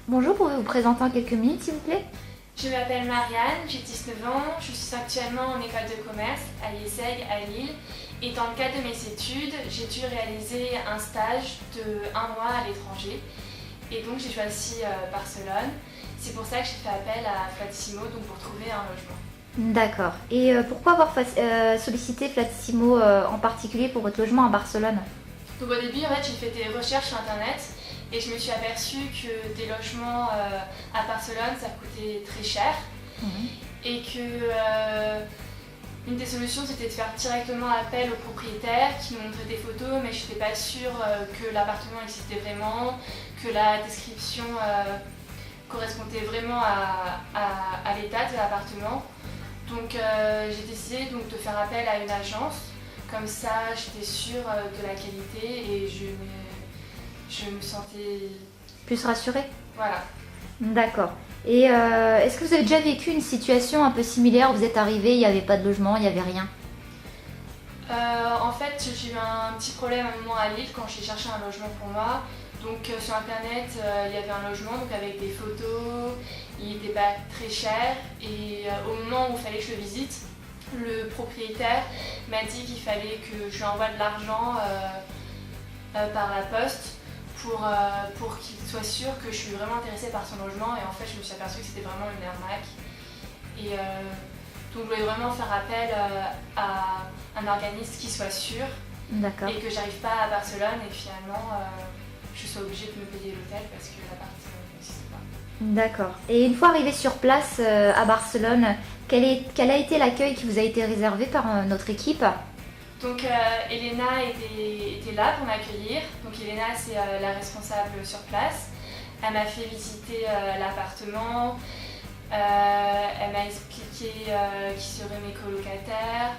Bonjour, pouvez-vous vous présenter en quelques minutes s'il vous plaît? Je m'appelle Marianne, j'ai 19 ans, je suis actuellement en école de commerce à l'IESEG à Lille et dans le cadre de mes études, j'ai dû réaliser un stage de 1 mois à l'étranger et donc j'ai choisi Barcelone. C'est pour ça que j'ai fait appel à Flatissimo donc pour trouver un logement. D'accord. Et pourquoi avoir sollicité Flatissimo en particulier pour votre logement à Barcelone? Donc au début, en fait, j'ai fait des recherches sur internet et je me suis aperçue que des logements à Barcelone, ça coûtait très cher et que une des solutions, c'était de faire directement appel au propriétaire qui nous montrait des photos, mais je n'étais pas sûre que l'appartement existait vraiment, que la description correspondait vraiment à l'état de l'appartement. Donc j'ai décidé donc, de faire appel à une agence. Comme ça, j'étais sûre de la qualité et je me sentais... Plus rassurée? Voilà. D'accord. Et est-ce que vous avez déjà vécu une situation un peu similaire où vous êtes arrivé, il n'y avait pas de logement, il n'y avait rien? En fait, j'ai eu un petit problème à un moment à Lille quand j'ai cherché un logement pour moi. Donc sur internet, il y avait un logement donc avec des photos, il n'était pas très cher et au moment où il fallait que je le visite, le propriétaire m'a dit qu'il fallait que je lui envoie de l'argent par la poste pour qu'il soit sûr que je suis vraiment intéressée par son logement et en fait je me suis aperçue que c'était vraiment une arnaque. Et donc je voulais vraiment faire appel à un organisme qui soit sûr et que j'arrive pas à Barcelone et finalement je sois obligée de me payer l'hôtel parce que l'appart n'existe pas. D'accord. Et une fois arrivé sur place à Barcelone, quel a été l'accueil qui vous a été réservé par notre équipe? Donc Elena était là pour m'accueillir. Donc Elena c'est la responsable sur place. Elle m'a fait visiter l'appartement. Elle m'a expliqué qui seraient mes colocataires.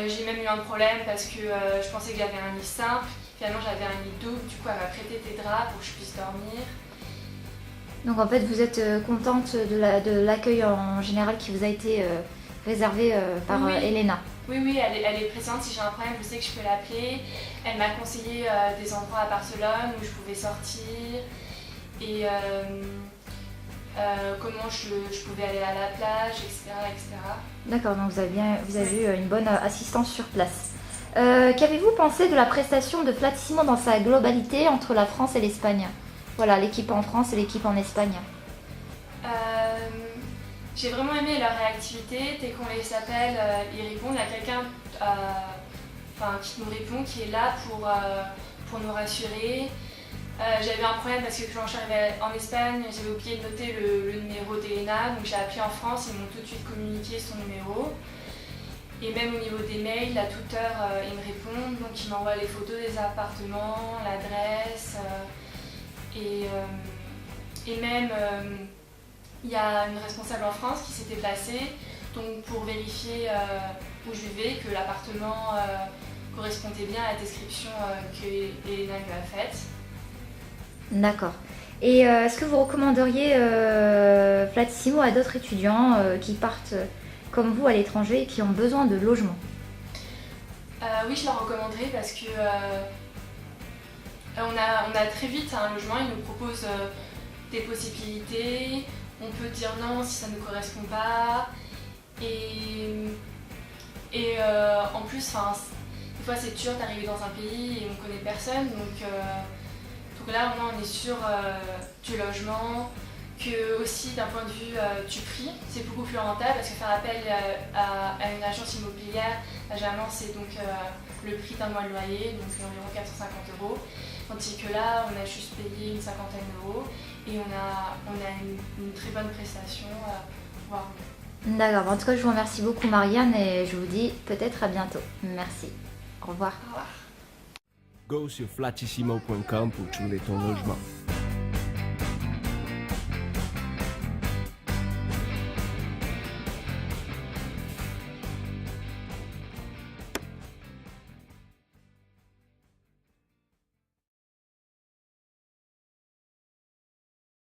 J'ai même eu un problème parce que je pensais que j'avais un lit simple. Finalement j'avais un lit double. Du coup elle m'a prêté des draps pour que je puisse dormir. Donc en fait vous êtes contente de l'accueil en général qui vous a été réservé par Elena? Oui, elle est présente. Si j'ai un problème, je sais que je peux l'appeler. Elle m'a conseillé des endroits à Barcelone où je pouvais sortir et comment je pouvais aller à la plage, etc. etc. D'accord, donc vous avez eu une bonne assistance sur place. Qu'avez-vous pensé de la prestation de Flatissimo dans sa globalité entre la France et l'Espagne? Voilà, l'équipe en France et l'équipe en Espagne. J'ai vraiment aimé leur réactivité. Dès qu'on les appelle, ils répondent. Il y a quelqu'un qui nous répond, qui est là pour nous rassurer. J'avais un problème parce que quand je suis arrivée en Espagne, j'avais oublié de noter le numéro d'Elena. Donc j'ai appelé en France, ils m'ont tout de suite communiqué son numéro. Et même au niveau des mails, à toute heure, ils me répondent. Donc ils m'envoient les photos des appartements, l'adresse. Et même... il y a une responsable en France qui s'était placée donc pour vérifier où je vivais, que l'appartement correspondait bien à la description que Elena lui a faite. D'accord. Et est-ce que vous recommanderiez Flatissimo à d'autres étudiants qui partent comme vous à l'étranger et qui ont besoin de logement? Oui, je leur recommanderais parce que on a très vite un logement, ils nous proposent des possibilités. On peut dire non si ça ne correspond pas. Et en plus, des fois c'est dur d'arriver dans un pays et on ne connaît personne. Donc là, au moins, on est sûr du logement. Que aussi, d'un point de vue du prix, c'est beaucoup plus rentable parce que faire appel à une agence immobilière, généralement, c'est donc le prix d'un mois de loyer, donc c'est environ 450 €. Tandis que là, on a juste payé une cinquantaine d'euros et on a une très bonne prestation, voire mieux. D'accord, en tout cas je vous remercie beaucoup Marianne et je vous dis peut-être à bientôt. Merci. Au revoir. Au revoir. Go sur flatissimo.com pour trouver ton logement.